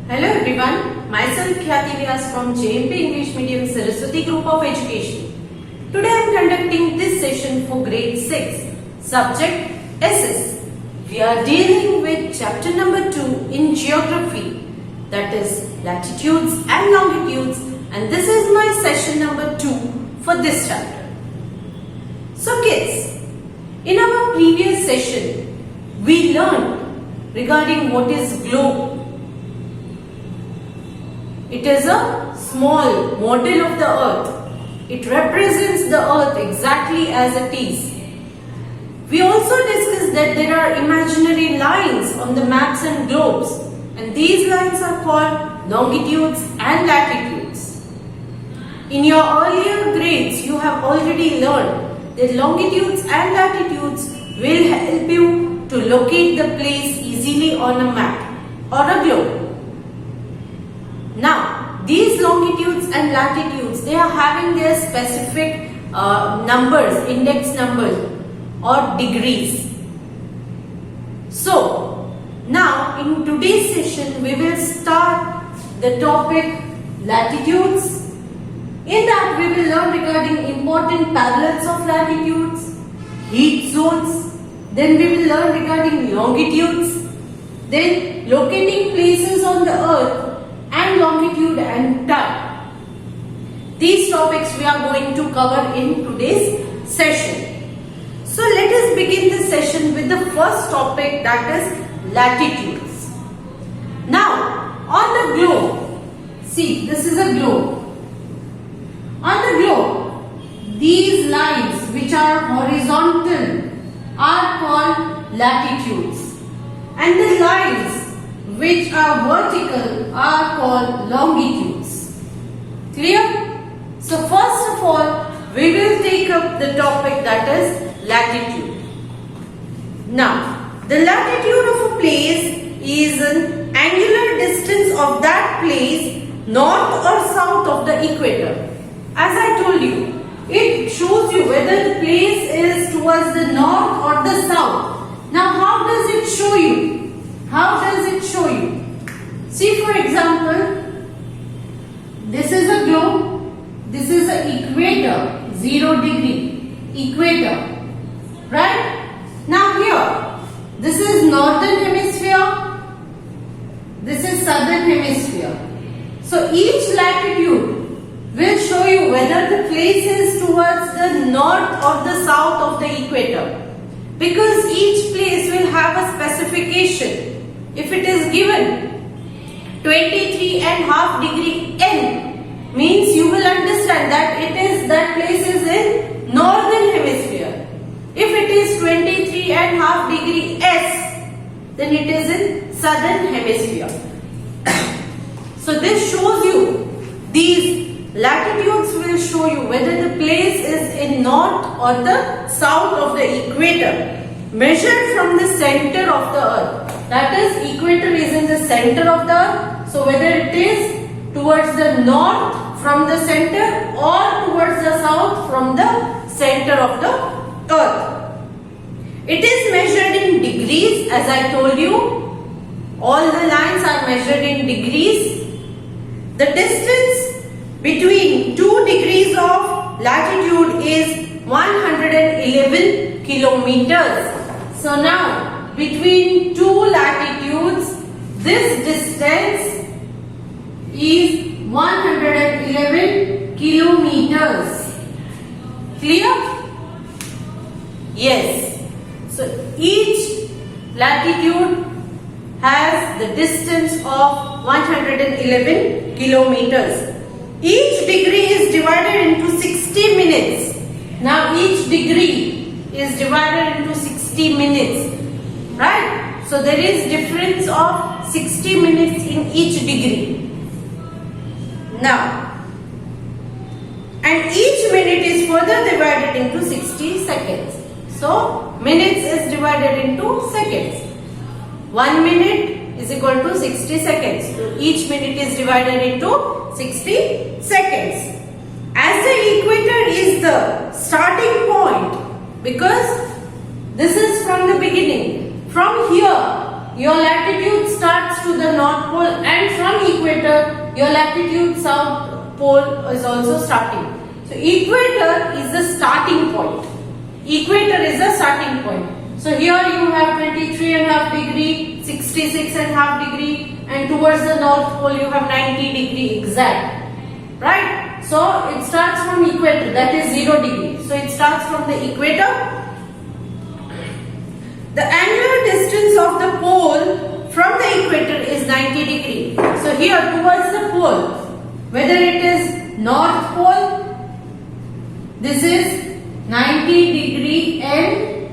Hello everyone, myself Khyati Vyas from JMP English Medium Saraswati Group of Education. Today I am conducting this session for grade 6, subject SS. We are dealing with chapter number 2 in geography, that is latitudes and longitudes, and this is my session number 2 for this chapter. So kids, in our previous session, we learned regarding what is globe. It is a small model of the earth. It represents the earth exactly as it is. We also discussed that there are imaginary lines on the maps and globes, and these lines are called longitudes and latitudes. In your earlier grades, you have already learned that longitudes and latitudes will help you to locate the place easily on a map or a globe. Now, these longitudes and latitudes, they are having their specific numbers, index numbers or degrees. So, now in today's session, we will start the topic latitudes. In that, we will learn regarding important parallels of latitudes, heat zones. Then we will learn regarding longitudes. Then locating places on the earth and longitude and time. These topics we are going to cover in today's session. So let us begin the session with the first topic, that is latitudes. Now on the globe, see, this is a globe. On the globe, these lines which are horizontal are called latitudes, and the lines which are vertical are called longitudes. Clear? So first of all, we will take up the topic, that is latitude. Now, the latitude of a place is an angular distance of that place north or south of the equator. As I told you, it shows you whether the place is towards the north or the south. Now, how does it show you? How does it show you? See, for example, this is a globe, this is an equator, 0 degree, equator, right? Now here, this is northern hemisphere, this is southern hemisphere. So each latitude will show you whether the place is towards the north or the south of the equator, because each place will have a specification. If it is given 23.5 degree N, means you will understand that place is in northern hemisphere. If it is 23.5 degree S, then it is in southern hemisphere. So this shows you, these latitudes will show you whether the place is in north or the south of the equator, measured from the center of the earth. That is, equator is in the center of the earth. So whether it is towards the north from the center or towards the south from the center of the earth. It is measured in degrees, as I told you. All the lines are measured in degrees. The distance between 2 degrees of latitude is 111 kilometers. So now, between two latitudes, this distance is 111 kilometers. Clear? Yes. So each latitude has the distance of 111 kilometers. Each degree is divided into 60 minutes. Now each degree is divided into 60 minutes. Right? So there is difference of 60 minutes in each degree. Now, and each minute is further divided into 60 seconds. So, minutes is divided into seconds. 1 minute is equal to 60 seconds. So, each minute is divided into 60 seconds. As the equator is the starting point, because this is from the beginning. From here, your latitude starts to the north pole, and from equator your latitude south pole is also starting. So equator is the starting point. Equator is the starting point. So here you have 23.5 degree, 66.5 degree, and towards the north pole you have 90 degree exact. Right? So it starts from equator, that is 0 degree. So it starts from the equator. The angular distance of the pole from the equator is 90 degree. So here towards the pole, whether it is north pole, this is 90 degree N,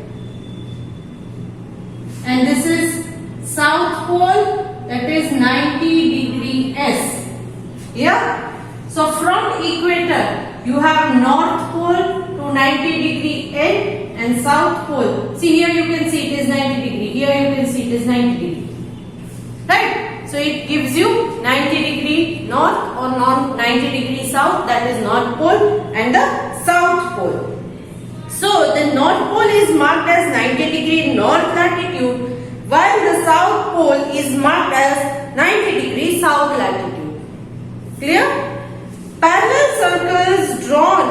and this is south pole, that is 90 degree S. Yeah? So from equator you have north pole to 90 degree N and south pole. See, here you can see it is 90 degree. Here you can see it is 90 degree. Right? So it gives you 90 degree north or 90 degree south, that is north pole, and the south pole. So the north pole is marked as 90 degree north latitude, while the south pole is marked as 90 degree south latitude. Clear? Parallel circles drawn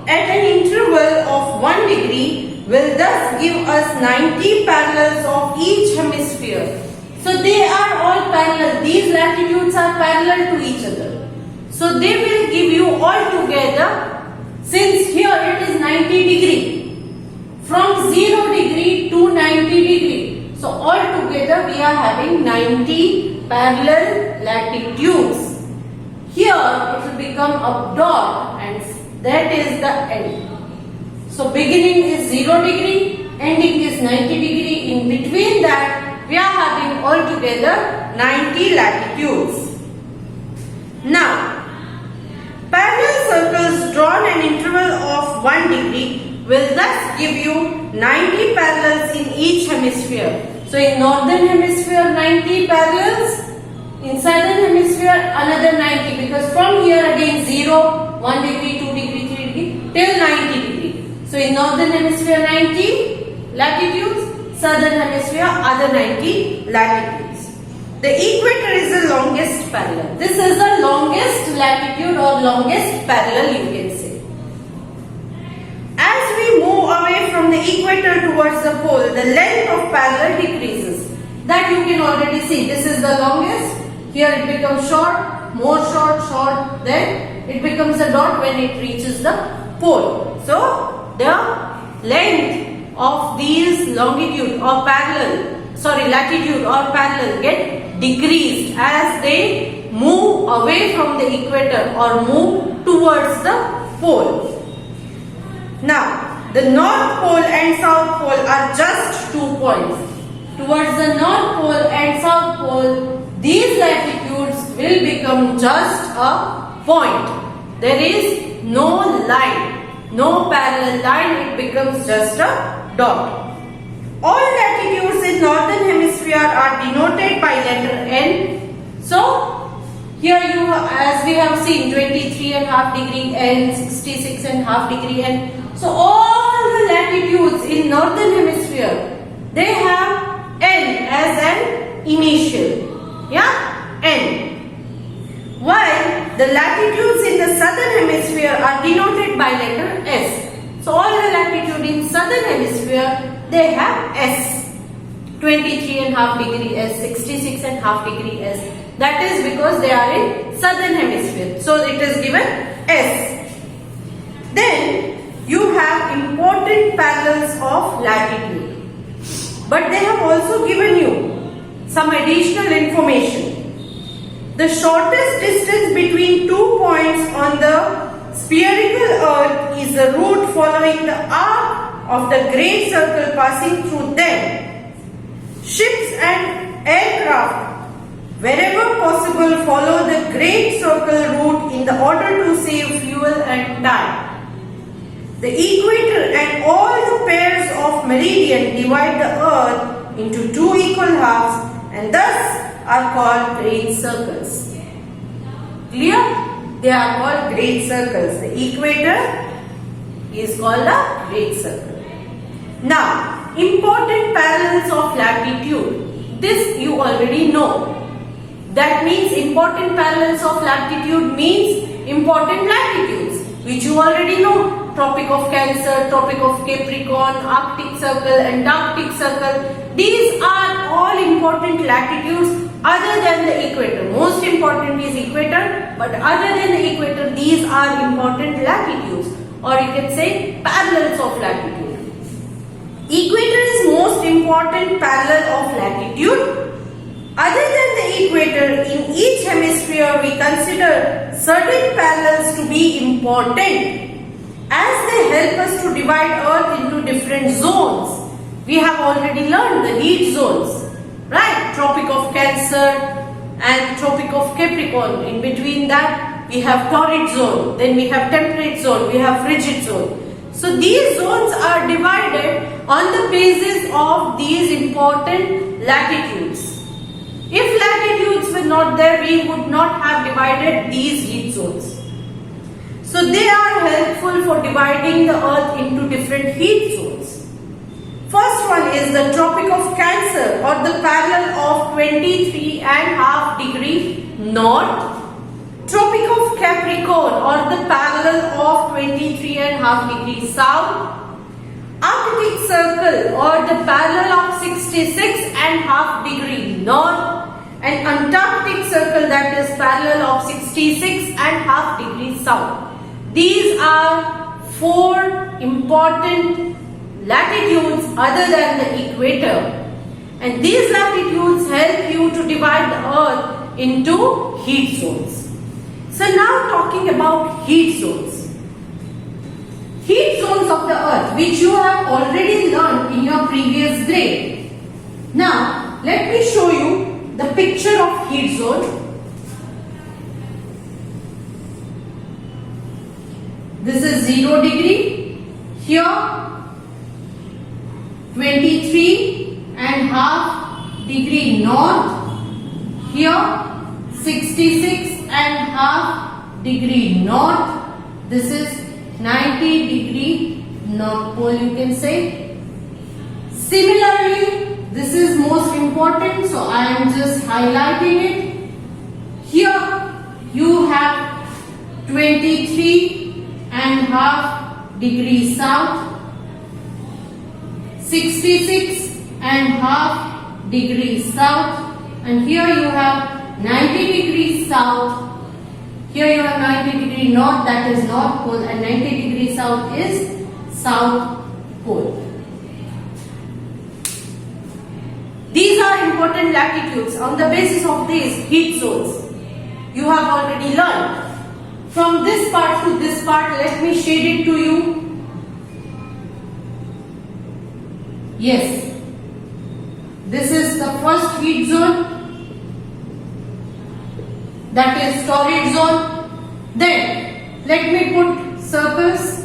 at an interval of 1 degree will thus give us 90 parallels of each hemisphere. So they are all parallel. These latitudes are parallel to each other. So they will give you all together, since here it is 90 degree, from 0 degree to 90 degree. So all together we are having 90 parallel latitudes. Here it will become a dot, and that is the end. So beginning is 0 degree, ending is 90 degree. In between that we are having altogether 90 latitudes. Now, parallel circles drawn an interval of 1 degree will thus give you 90 parallels in each hemisphere. So in northern hemisphere 90 parallels, in southern hemisphere another 90, because from here again 0, 1 degree, 2 degree, 3 degree till 90 degree. So in northern hemisphere 90 latitudes, southern hemisphere other 90 latitudes. The equator is the longest parallel. This is the longest latitude or longest parallel, you can say. As we move away from the equator towards the pole, the length of parallel decreases. That you can already see. This is the longest. Here it becomes short, more short, short, then it becomes a dot when it reaches the pole. So the length of these latitude or parallel get decreased as they move away from the equator or move towards the pole. Now, the north pole and south pole are just 2 points. Towards the north pole and south pole, these latitudes will become just a point. There is no line, no parallel line, it becomes just a dot. All latitudes in northern hemisphere are denoted by letter N. So here you have, as we have seen, 23.5 degree N, 66.5 degree N. So all the latitudes in northern hemisphere, they have N as an initial. Yeah, N. While the latitudes in the southern hemisphere are denoted by letter S. So all the latitude in southern hemisphere, they have S. 23.5 degree S, 66.5 degree S. That is because they are in southern hemisphere. So it is given S. Then you have important parallels of latitude. But they have also given you some additional information. The shortest distance between 2 points on the spherical earth is the route following the arc of the great circle passing through them. Ships and aircraft, wherever possible, follow the great circle route in the order to save fuel and time. The equator and all the pairs of meridian divide the earth into 2 equal halves and thus are called great circles. Clear? They are called great circles. The equator is called a great circle. Now, important parallels of latitude. This you already know. That means important parallels of latitude means important latitudes, which you already know. Tropic of Cancer, Tropic of Capricorn, Arctic Circle, Antarctic Circle. These are all important latitudes other than the equator. Most important is equator, but other than the equator, these are important latitudes, or you can say parallels of latitude. Equator is most important parallel of latitude. Other than the equator, in each hemisphere we consider certain parallels to be important, as they help us to divide Earth into different zones. We have already learned the heat zones, right? Tropic of Cancer and Tropic of Capricorn. In between that, we have torrid zone, then we have temperate zone, we have frigid zone. So these zones are divided on the basis of these important latitudes. If latitudes were not there, we would not have divided these heat zones. So they are helpful for dividing the Earth into different heat zones. First one is the Tropic of Cancer, or the parallel of 23.5 degree north. Tropic of Capricorn, or the parallel of 23.5 degree south. Arctic Circle, or the parallel of 66.5 degree north. And Antarctic Circle, that is parallel of 66.5 degree south. These are 4 important latitudes other than the equator, and these latitudes help you to divide the Earth into heat zones. So now talking about heat zones. Heat zones of the Earth, which you have already learned in your previous grade. Now let me show you the picture of heat zone. This is 0 degree. Here 23.5 degree north. Here 66.5 degree north. This is 90 degree north pole, you can say. Similarly, this is most important, so I am just highlighting it. Here you have 23.5 degree south, 66.5 degree south, and here you have 90 degree south. Here you have 90 degree north, that is north pole, and 90 degree south is south pole. These are important latitudes. On the basis of these heat zones, you have already learned. From this part to this part, let me shade it to you. Yes, this is the first heat zone, that is torrid zone. Then let me put circles.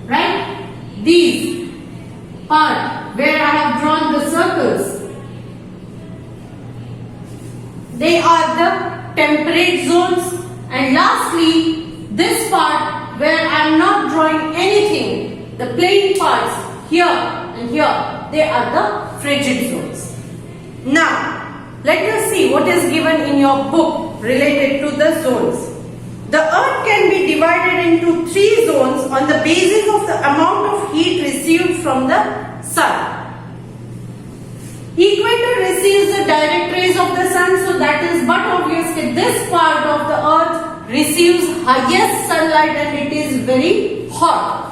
Right? These part where I have drawn the circles, they are the temperate zones, and lastly this part where I am not drawing anything, the plain parts here and here, they are the frigid zones. Now let us see what is given in your book related to the zones. The Earth can be divided into 3 zones on the basis of the amount of heat received from the sun. Equator receives the direct rays of the sun, so that is but obvious that this part of the Earth receives highest sunlight and it is very hot.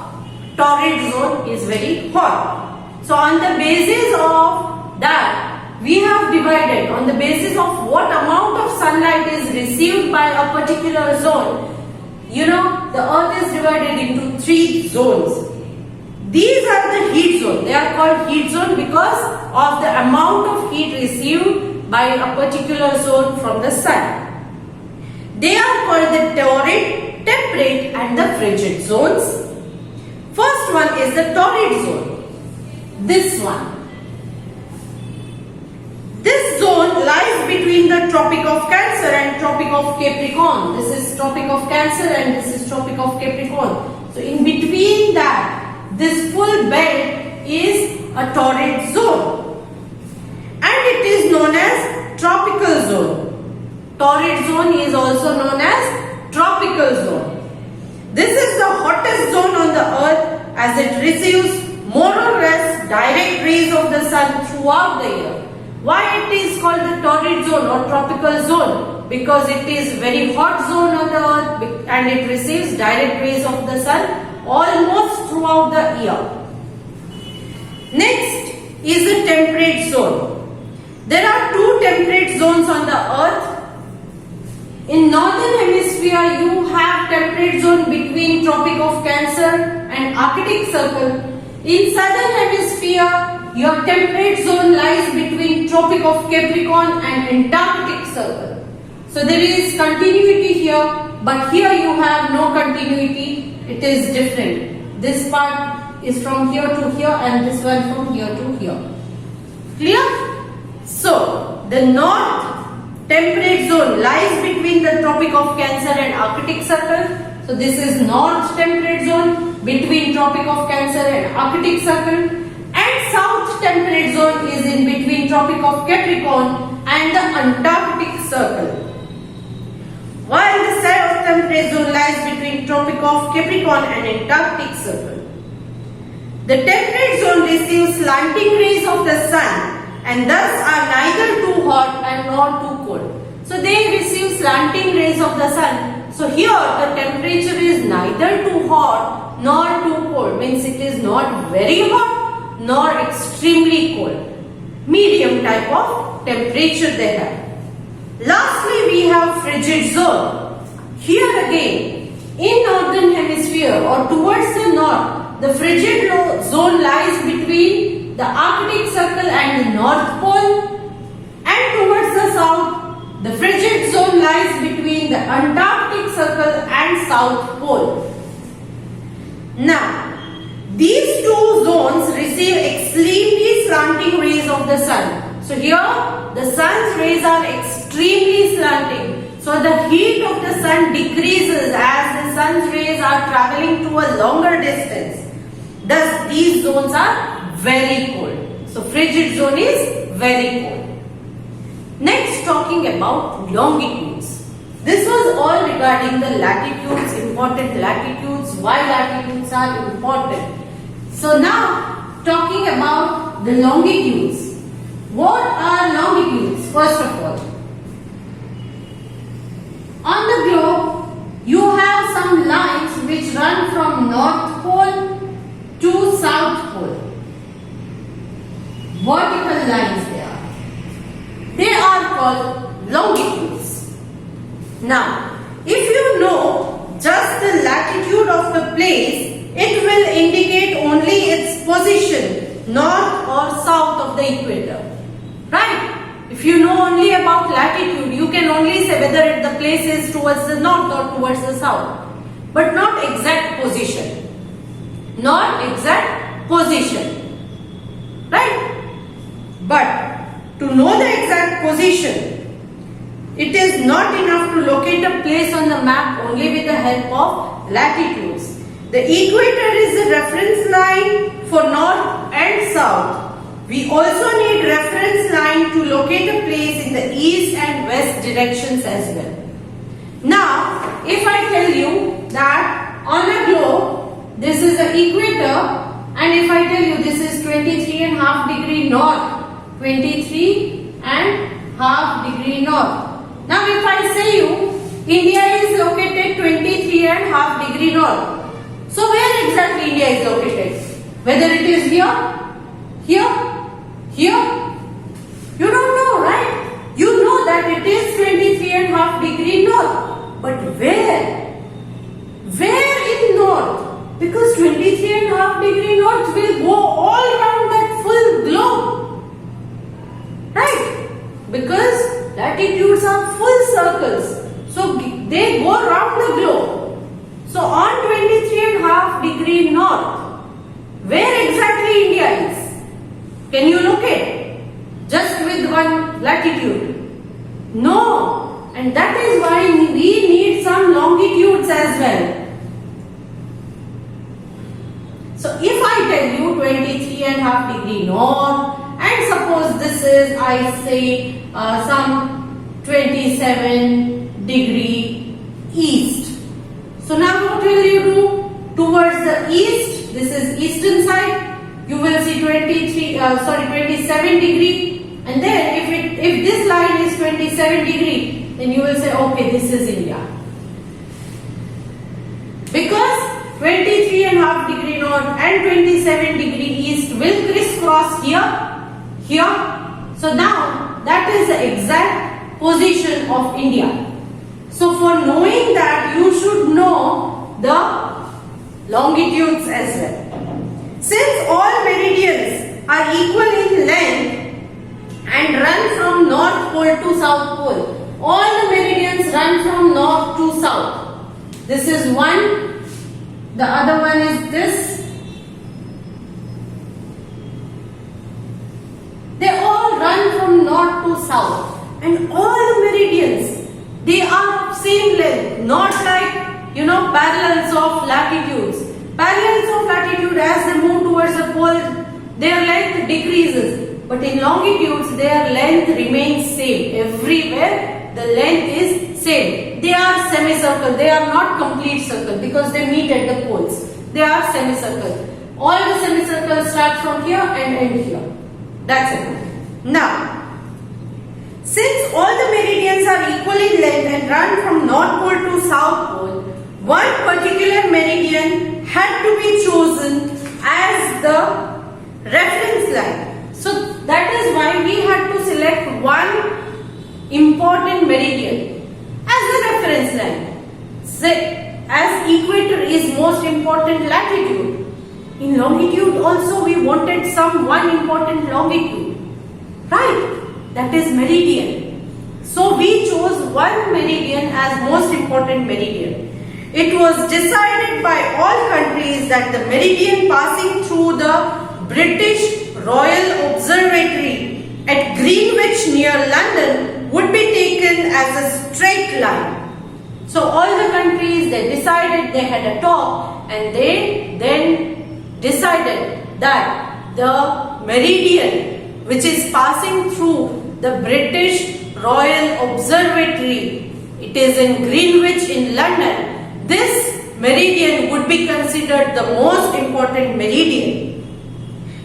Torrid zone is very hot. So on the basis of that, we have divided on the basis of what amount of sunlight is received by a particular zone. You know, the Earth is divided into 3 zones. These are the heat zone. They are called heat zone because of the amount of heat received by a particular zone from the sun. They are called the torrid, temperate and the frigid zones. First one is the torrid zone. This one. This zone lies between the Tropic of Cancer and Tropic of Capricorn. This is Tropic of Cancer and this is Tropic of Capricorn. So in between that, this full belt is a torrid zone, and it is known as tropical zone. Torrid zone is also known as tropical zone. This is the hottest zone on the earth as it receives more or less direct rays of the sun throughout the year. Why it is called the torrid zone or tropical zone? Because it is very hot zone on the earth and it receives direct rays of the sun almost throughout the year. Next is the temperate zone. There are two temperate zones on the earth. In northern hemisphere you have temperate zone between Tropic of Cancer and Arctic Circle. In southern hemisphere your temperate zone lies between Tropic of Capricorn and Antarctic Circle. So there is continuity here, but here you have no continuity. It is different. This part is from here to here and this one from here to here. Clear? So the north temperate zone lies between the Tropic of Cancer and Arctic Circle. So this is north temperate zone between Tropic of Cancer and Arctic Circle. And south temperate zone is in between Tropic of Capricorn and the Antarctic Circle. While the south temperate zone lies between Tropic of Capricorn and Antarctic Circle. The temperate zone receives slanting rays of the sun and thus are neither too hot and nor too cold. So they receive slanting rays of the sun. So here the temperature is neither too hot nor too cold. Means it is not very hot nor extremely cold. Medium type of temperature they have. Lastly we have frigid zone. Here again in northern hemisphere or towards the north, the frigid zone lies between the Arctic Circle and the North Pole, and towards the south the frigid zone lies between the Antarctic Circle and South Pole. Now these two zones receive extremely slanting rays of the sun. So here the sun's rays are extremely slanting. So the heat of the sun decreases as the sun's rays are traveling to a longer distance. Thus these zones are very cold. So frigid zone is very cold. Next, talking about longitudes. This was all regarding the latitudes, important latitudes, why latitudes are important. So now talking about the longitudes. What are longitudes? First of all, on the globe you have some lines which run from North Pole to South Pole. Vertical lines they are. They are called longitudes. Now, if you know just the latitude of the place, it will indicate only its position, north or south of the equator. Right? If you know only about latitude, you can only say whether the place is towards the north or towards the south. But not exact position. Not exact position. Right? But to know the exact position, it is not enough to locate a place on the map only with the help of latitudes. The equator is the reference line for north and south. We also need reference line to locate a place in the east and west directions as well. Now, if I tell you that on a globe, this is the equator, and if I tell you this is 23.5 degree north, 23.5 degree north. Now if I say you, India is located 23.5 degree north. So where exactly India is located? Whether it is here, here, here? You don't know, right? You know that it is 23.5 degree north. But where? Where in north? Because 23.5 degree north will go all around that full globe. Right? Because latitudes are full circles. So they go around the globe. So on 23.5 degree north, where exactly India is? Can you locate? Just with one latitude? No. And that is why we need some longitudes as well. So if I 23 and half degree north, and suppose this is, I say, some 27 degree east. So now what will you do? Towards the east, this is eastern side, you will see 27 degree, and then if this line is 27 degree, then you will say, okay, this is India. Because 23 and half degree north and 27 degree east will crisscross here. So now that is the exact position of India. So for knowing that, you should know the longitudes as well. Since all meridians are equal in length and run from north pole to south pole, all the meridians run from north to south. This is one, the other one is this. They all run from north to south, and all the meridians, they are of same length, not like parallels of latitudes. Parallels of latitude, as they move towards the pole, their length decreases. But in longitudes, their length remains same. Everywhere, the length is same. They are semicircle. They are not complete circle because they meet at the poles. They are semicircle. All the semicircles start from here and end here. That's it. Now, since all the meridians are equal in length and run from north pole to south pole, one particular meridian had to be chosen as the reference line. So that is why we had to select one important meridian as the reference line. Say, as equator is most important latitude, in longitude also we wanted one important longitude, right? That is meridian. So we chose one meridian as most important meridian. It was decided by all countries that the meridian passing through the British Royal Observatory at Greenwich near London would be taken as a straight line. So all the countries, they decided, they had a talk, and they then decided that the meridian which is passing through the British Royal Observatory, it is in Greenwich in London, this meridian would be considered the most important meridian.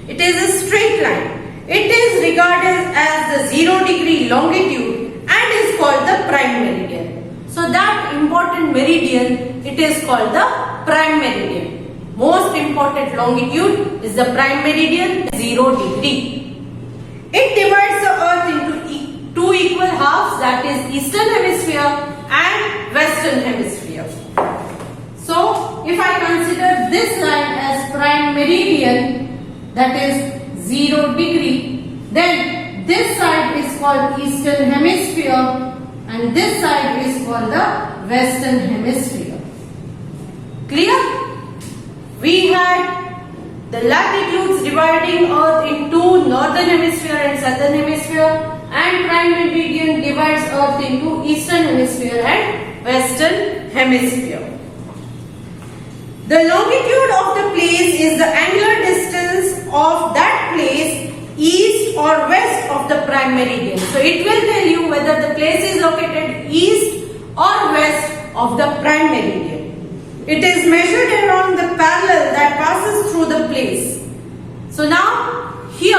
It is a straight line. It is regarded as the 0 degree longitude and is called the prime meridian. So that important meridian, it is called the prime meridian. Most important longitude is the prime meridian, 0 degree. It divides the earth into two equal halves, that is eastern hemisphere and western hemisphere. So if I consider this line as prime meridian, that is 0 degree, then this side is called eastern hemisphere and this side is called the western hemisphere. Clear? We had the latitudes dividing earth into northern hemisphere and southern hemisphere, and prime meridian divides earth into eastern hemisphere and western hemisphere. The longitude of the place is the angular distance of that place east or west of the prime meridian. So it will tell you whether the place is located east or west of the prime meridian. It is measured along the parallel that passes through the place. So now here,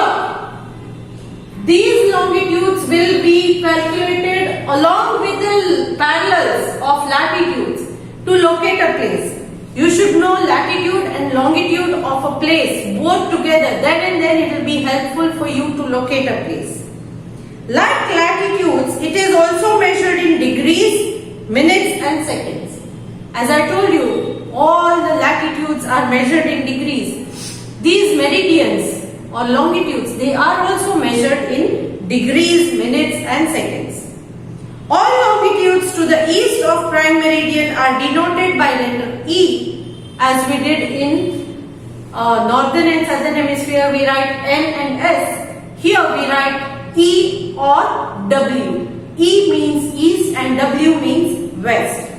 these longitudes will be calculated along with the parallels of latitudes to locate a place. You should know latitude and longitude of a place both together. Then and then it will be helpful for you to locate a place. Like latitudes, it is also measured in degrees, minutes and seconds. As I told you, all the latitudes are measured in degrees. These meridians or longitudes, they are also measured in degrees, minutes and seconds. All longitudes to the east of prime meridian are denoted by letter E, as we did in northern and southern hemisphere. We write N and S. Here we write E or W. E means east and W means west.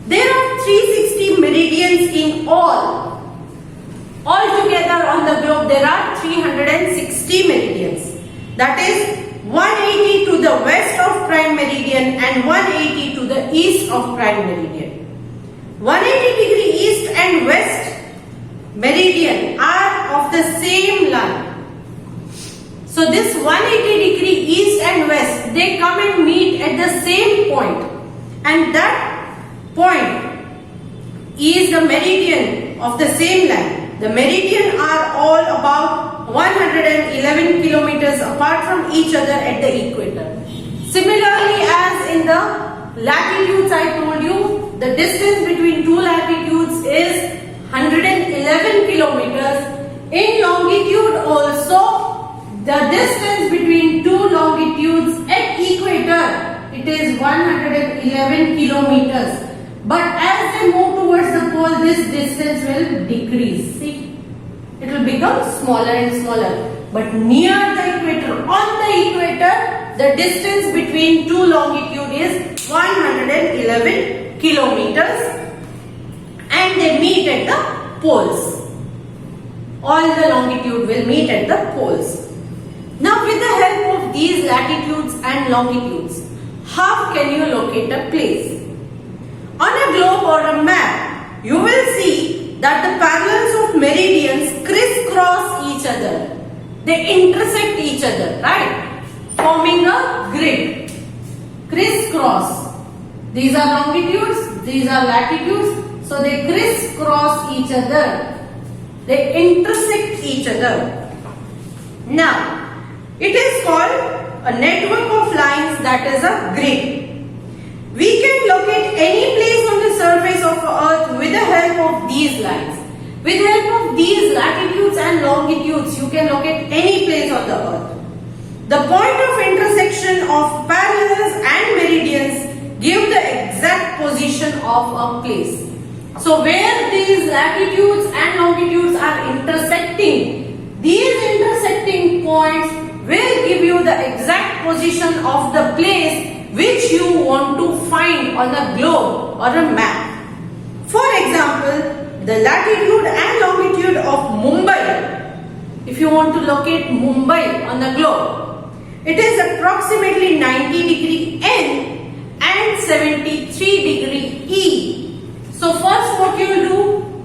There are 360 meridians in all. Altogether on the globe there are 360 meridians. That is 180 to the west of prime meridian and 180 to the east of prime meridian. 180 degree east and west meridian are of the same line. So this 180 degree east and west, they come and meet at the same point, and that point is the meridian of the same line. The meridian are all about 111 kilometers apart from each other at the equator. Similarly, as in the latitudes I told you, the distance between two latitudes is 111 kilometers. In longitude also, the distance between two longitudes at equator, it is 111 kilometers. But as they move towards the pole, this distance will decrease. See, it will become smaller and smaller. But near the equator, on the equator, the distance between two longitudes is 111 kilometers, and they meet at the poles. All the longitude will meet at the poles. Now, with the help of these latitudes and longitudes, how can you locate a place? On a globe or a map, you will see that the parallels of meridians crisscross each other. They intersect each other, right? Forming a grid. Crisscross. These are longitudes, these are latitudes, so they crisscross each other. They intersect each other. Now, it is called a network of lines, that is a grid. We can locate any place on the surface of Earth with the help of these lines. With the help of these latitudes and longitudes, you can locate any place on the Earth. The point of intersection of parallels and meridians give the exact position of a place. So where these latitudes and longitudes are intersecting, these intersecting points will give you the exact position of the place which you want to find on a globe or a map. For example, the latitude and longitude of Mumbai, if you want to locate Mumbai on the globe, it is approximately 90 degree N and 73 degree E. So first what you will do,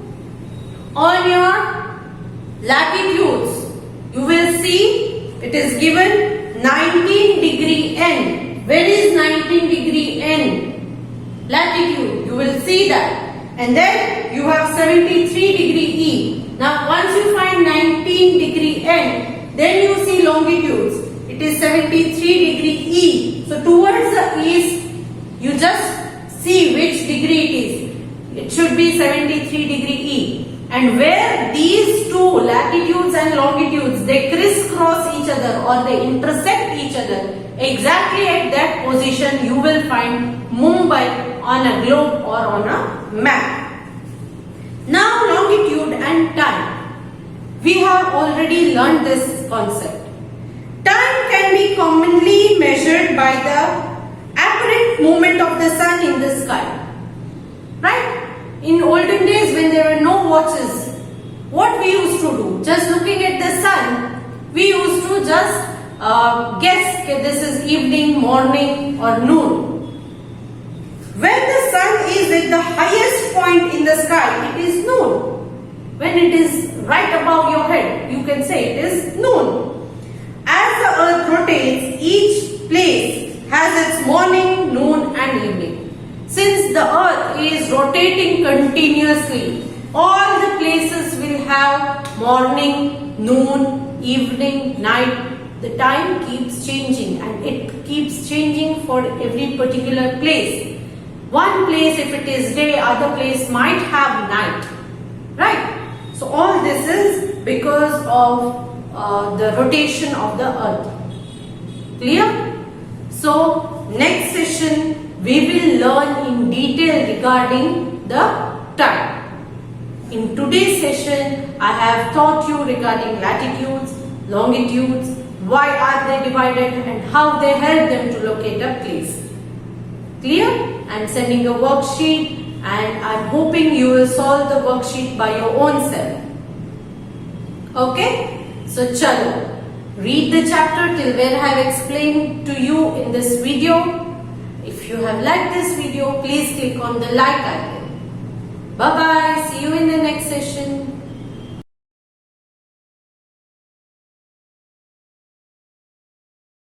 on your latitudes, you will see it is given 19 degree N. Where is 19 degree N? Latitude, you will see that. And then you have 73 degree E. Now once you find 19 degree N, then you see longitudes. It is 73 degree E. So towards the east, you just see which degree it is. It should be 73 degree E. And where these two latitudes and longitudes, they crisscross each other or they intersect each other, exactly at that position you will find Mumbai on a globe or on a map. Now longitude and time. We have already learned this concept. Time can be commonly measured by the apparent movement of the sun in the sky. Right? In olden days when there were no watches, what we used to do? Just looking at the sun, we used to just guess that this is evening, morning or noon. When the sun is at the highest point in the sky, it is noon. When it is right above your head, you can say it is noon. As the earth rotates, each place has its morning, noon and evening. Since the earth is rotating continuously, all the places will have morning, noon, evening, night. The time keeps changing and it keeps changing for every particular place. One place, if it is day, other place might have night. Right? So all this is because of the rotation of the earth. Clear? So next session we will learn in detail regarding the time. In today's session, I have taught you regarding latitudes, longitudes, why are they divided and how they help them to locate a place. Clear? I am sending a worksheet and I am hoping you will solve the worksheet by your own self. Okay, so chalo, read the chapter till where I have explained to you in this video. If you have liked this video, please click on the like icon. Bye bye, see you in the next